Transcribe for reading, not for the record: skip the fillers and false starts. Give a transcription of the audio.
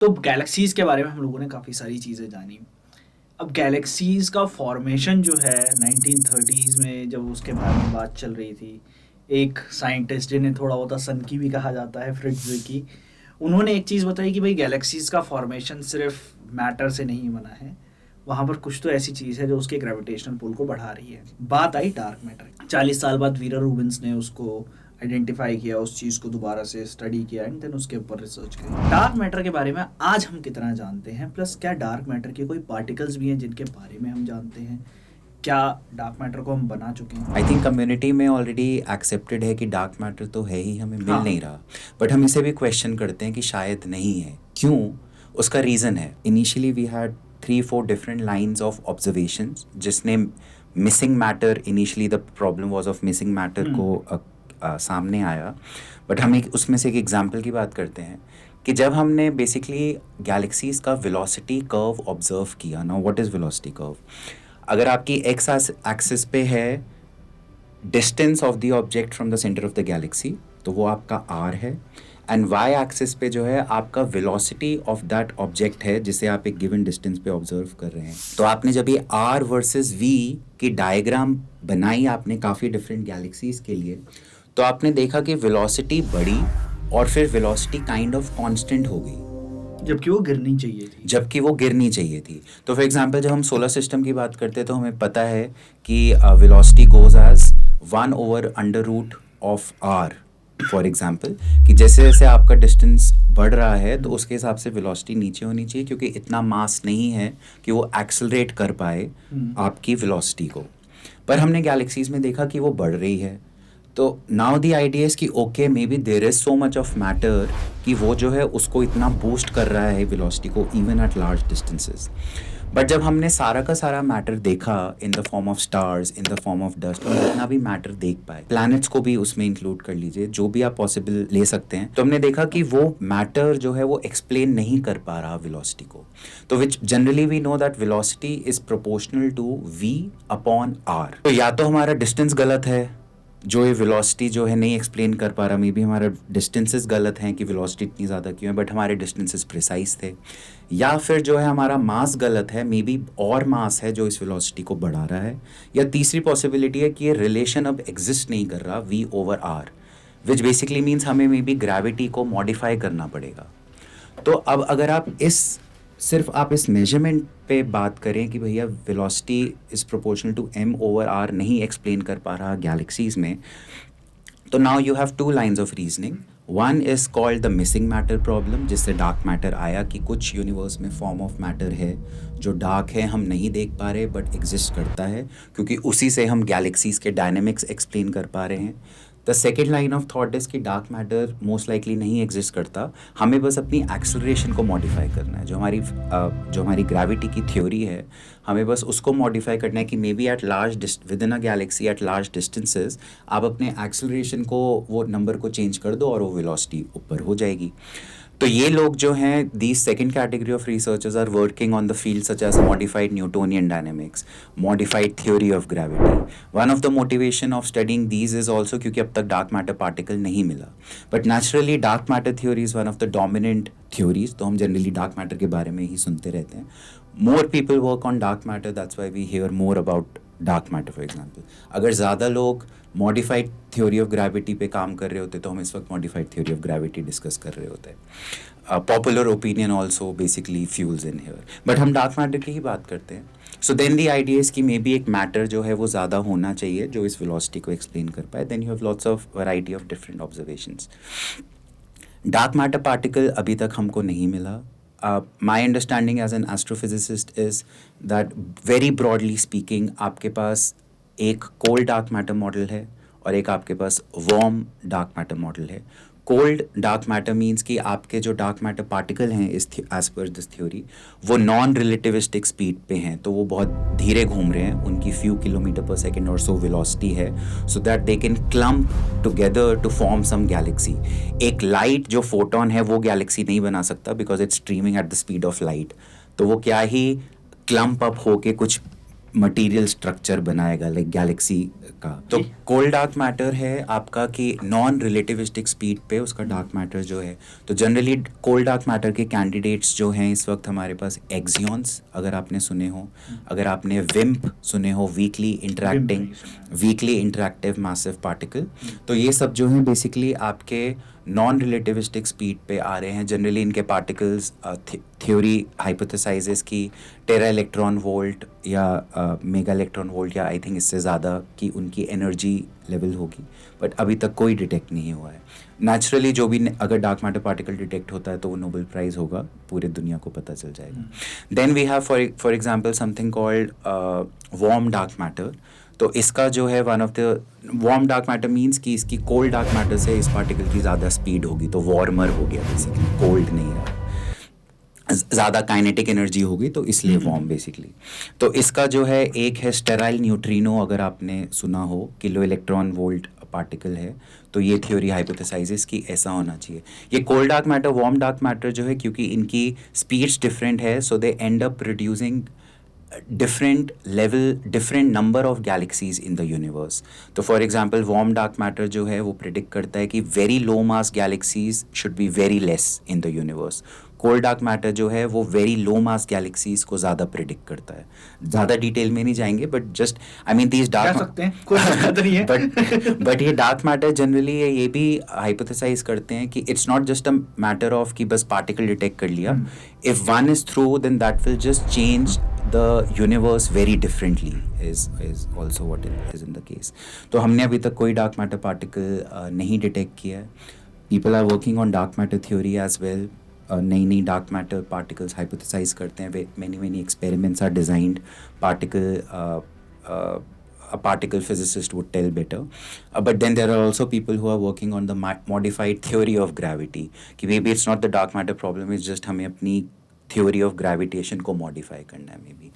तो गैलेक्सीज़ के बारे में हम लोगों ने काफ़ी सारी चीज़ें जानी। अब गैलेक्सीज़ का फ़ॉर्मेशन जो है 1930s में जब उसके बारे में बात चल रही थी, एक साइंटिस्ट जिन्हें थोड़ा बहुत सन की भी कहा जाता है, फ्रिट्ज़ ज़्विकी, उन्होंने एक चीज़ बताई कि भाई गैलेक्सीज़ का फ़ॉर्मेशन सिर्फ मैटर से नहीं बना है, वहाँ पर कुछ तो ऐसी चीज़ है जो उसके ग्रेविटेशनल पुल को बढ़ा रही है। बात आई डार्क मैटर की। 40 साल बाद वीरा रूबिन्स ने उसको आइडेंटिफाई किया, उस चीज़ को दोबारा से स्टडी किया एंड देन उसके ऊपर रिसर्च करी। डार्क मैटर के बारे में आज हम कितना जानते हैं, प्लस क्या डार्क मैटर के कोई पार्टिकल्स भी हैं जिनके बारे में हम जानते हैं, क्या डार्क मैटर को हम बना चुके हैं? आई थिंक कम्युनिटी में ऑलरेडी एक्सेप्टेड है कि डार्क मैटर तो है ही, हमें मिल हाँ। नहीं रहा, बट हम इसे भी क्वेश्चन करते हैं कि शायद नहीं है। क्यों? उसका रीज़न है, initially we had 3-4 different lines of observations जिसने missing matter, initially the problem was of missing matter को सामने आया। बट हम एक उसमें से एक एग्जांपल की बात करते हैं कि जब हमने बेसिकली गैलेक्सीज का वेलोसिटी कर्व ऑब्जर्व किया ना, व्हाट इज़ वेलोसिटी कर्व? अगर आपकी एक्स एक्सिस पे है distance of the object from the centre of the Galaxy, तो वो आपका आर है, एंड वाई एक्सिस पे जो है आपका वेलोसिटी ऑफ दैट ऑब्जेक्ट है जिसे आप एक गिवन डिस्टेंस पे ऑब्जर्व कर रहे हैं। तो आपने जब ये आर वर्सेस वी की डायग्राम बनाई आपने काफ़ी डिफरेंट गैलेक्सीज के लिए, तो आपने देखा कि वेलोसिटी बढ़ी और फिर वेलोसिटी काइंड ऑफ कांस्टेंट हो गई, जबकि वो गिरनी चाहिए थी। जबकि वो गिरनी चाहिए थी। तो फॉर एग्जांपल जब हम सोलर सिस्टम की बात करते हैं तो हमें पता है कि velocity goes as 1/√r for example, कि जैसे जैसे आपका डिस्टेंस बढ़ रहा है तो उसके हिसाब से वेलोसिटी नीचे होनी चाहिए, क्योंकि इतना मास नहीं है कि वो एक्सेलरेट कर पाए आपकी वेलोसिटी को। पर हमने गैलेक्सीज में देखा कि वो बढ़ रही है। तो नाउ द आइडिया इज कि okay, may be there is so much of matter कि वो जो है उसको इतना बूस्ट कर रहा है वेलोसिटी को even at large distances. But जब हमने सारा का सारा मैटर देखा in the form of stars, in the form of dust, और जितना भी मैटर देख पाए, प्लैनेट्स को भी उसमें इंक्लूड कर लीजिए, जो भी आप पॉसिबल ले सकते हैं, तो हमने देखा कि वो मैटर जो है वो एक्सप्लेन नहीं कर पा रहा वेलोसिटी को। तो which generally we know that velocity is proportional to v/r। तो या तो हमारा डिस्टेंस गलत है, जो ये वेलोसिटी जो है नहीं एक्सप्लेन कर पा रहा, मे बी हमारा डिस्टेंसेस गलत हैं कि वेलोसिटी इतनी ज़्यादा क्यों है, बट हमारे डिस्टेंसेस प्रिसाइज थे, या फिर जो है हमारा मास गलत है, मे बी और मास है जो इस वेलोसिटी को बढ़ा रहा है, या तीसरी पॉसिबिलिटी है कि ये रिलेशन अब एग्जिस्ट नहीं कर रहा v/r, विच बेसिकली मीन्स हमें मे बी ग्रेविटी को मॉडिफाई करना पड़ेगा। तो अब अगर आप सिर्फ आप इस मेजरमेंट पे बात करें कि भैया velocity is proportional to m/r नहीं एक्सप्लेन कर पा रहा गैलेक्सीज में, तो now you have 2 lines of reasoning. One is called the missing matter problem, जिससे डार्क मैटर आया कि कुछ यूनिवर्स में फॉर्म ऑफ मैटर है जो डार्क है, हम नहीं देख पा रहे बट एग्जिस्ट करता है, क्योंकि उसी से हम गैलेक्सीज के डायनेमिक्स एक्सप्लेन कर पा रहे हैं। The second line of thought is कि डार्क मैटर मोस्ट लाइकली नहीं एग्जिस्ट करता, हमें बस अपनी एक्सेलरेशन को मॉडिफाई करना है। जो हमारी ग्रेविटी की थ्योरी है, हमें बस उसको मॉडिफाई करना है कि may be at large with in a Galaxy at large distances आप अपने एक्सेलरेशन को, वो नंबर को चेंज कर दो और वो वेलोसिटी ऊपर हो जाएगी। तो ये लोग जो हैं, the second category of researchers are working on the field such as modified Newtonian dynamics, modified theory of gravity. One of the motivation of studying these is also क्योंकि अब तक डार्क मैटर पार्टिकल नहीं मिला, but naturally dark matter theory is one of the dominant theories, तो हम generally dark matter के बारे में ही सुनते रहते हैं। More people work on dark matter, that's why we hear more about dark matter. For example, अगर ज़्यादा लोग मॉडिफाइड थ्योरी ऑफ ग्रेविटी पे काम कर रहे होते तो हम इस वक्त modified theory of gravity discuss कर रहे होते हैं। Popular opinion also basically fuels in here, but हम डार्क मैटर की ही बात करते हैं। So then the idea is कि मे बी एक मैटर जो है वो ज़्यादा होना चाहिए जो इस वेलोसिटी को एक्सप्लेन कर पाए। Then you have lots of variety of different observations. Dark matter particle अभी तक हमको नहीं मिला। My understanding as an astrophysicist is that very broadly speaking आपके पास एक कोल्ड डार्क मैटर मॉडल है और एक आपके पास वार्म डार्क मैटर मॉडल है। कोल्ड डार्क मैटर मीन्स कि आपके जो डार्क मैटर पार्टिकल हैं इस एज पर दिस थ्योरी, वो नॉन रिलेटिविस्टिक स्पीड पे हैं, तो वो बहुत धीरे घूम रहे हैं, उनकी फ्यू किलोमीटर पर सेकेंड और सो वेलोसिटी है, so that they can clump together to form some galaxy. एक लाइट जो फोटोन है वो गैलेक्सी नहीं बना सकता because it's streaming at the speed of light, तो वो क्या ही क्लम्प अप होके कुछ मटेरियल स्ट्रक्चर बनाएगा लाइक गैलेक्सी का। तो जी। कोल्ड डार्क मैटर है आपका कि नॉन रिलेटिविस्टिक स्पीड पे उसका डार्क मैटर जो है, तो जनरली कोल्ड डार्क मैटर के कैंडिडेट्स जो हैं इस वक्त हमारे पास एक्सियॉन्स, अगर आपने सुने हो, अगर आपने विम्प सुने हो, वीकली इंटरैक्टिव मैसिव पार्टिकल, तो ये सब जो हैं बेसिकली आपके नॉन रिलेटिविस्टिक स्पीड पे आ रहे हैं। जनरली इनके पार्टिकल्स थ्योरी हाइपोथेसाइजेस की टेरा इलेक्ट्रॉन वोल्ट या मेगा इलेक्ट्रॉन वोल्ट या आई थिंक इससे ज़्यादा की उनकी एनर्जी लेवल होगी, बट अभी तक कोई डिटेक्ट नहीं हुआ है। नेचुरली जो भी अगर डार्क मैटर पार्टिकल डिटेक्ट होता है तो वो नोबेल प्राइज़ होगा, पूरे दुनिया को पता चल जाएगा। Then we have for example something called warm dark matter. तो इसका जो है one of the warm dark matter means कि इसकी कोल्ड डार्क मैटर से इस पार्टिकल की ज़्यादा स्पीड होगी, तो वार्मर हो गया बेसिकली, कोल्ड नहीं रहा, ज़्यादा काइनेटिक एनर्जी होगी तो इसलिए वार्म बेसिकली। तो इसका जो है एक है स्टेराइल न्यूट्रिनो, अगर आपने सुना हो, किलो इलेक्ट्रॉन वोल्ट पार्टिकल है, तो ये थ्योरी हाइपोथेसाइजेस कि ऐसा होना चाहिए। ये cold dark matter warm dark matter जो है, क्योंकि इनकी स्पीड्स डिफरेंट है, so they end up producing different number of galaxies in the universe. तो for example warm dark matter जो है वो predict करता है कि very low mass galaxies should be very less in the universe. Cold dark matter जो है वो वेरी लो मास गैलेक्सीज को ज़्यादा प्रिडिक्ट करता है। ज़्यादा डिटेल में नहीं जाएंगे, but just I mean these dark सकते हैं, कोई दिक्कत नहीं है। बट ये डार्क मैटर जनरली ये भी हाइपोथेसाइज करते हैं कि it's not just a matter of कि बस पार्टिकल डिटेक्ट कर लिया, if one is through then that will just change the universe very differently is also what is in the case. तो हमने अभी तक कोई डार्क मैटर पार्टिकल नहीं डिटेक्ट किया है। People are working on dark matter theory as well. नई dark matter particles hypothesise करते हैं, many experiments are designed, a particle physicist would tell better. But then there are also people who are working on the modified theory of gravity, कि maybe it's not the dark matter problem, it's just हमें अपनी theory of gravitation को modify करना है maybe.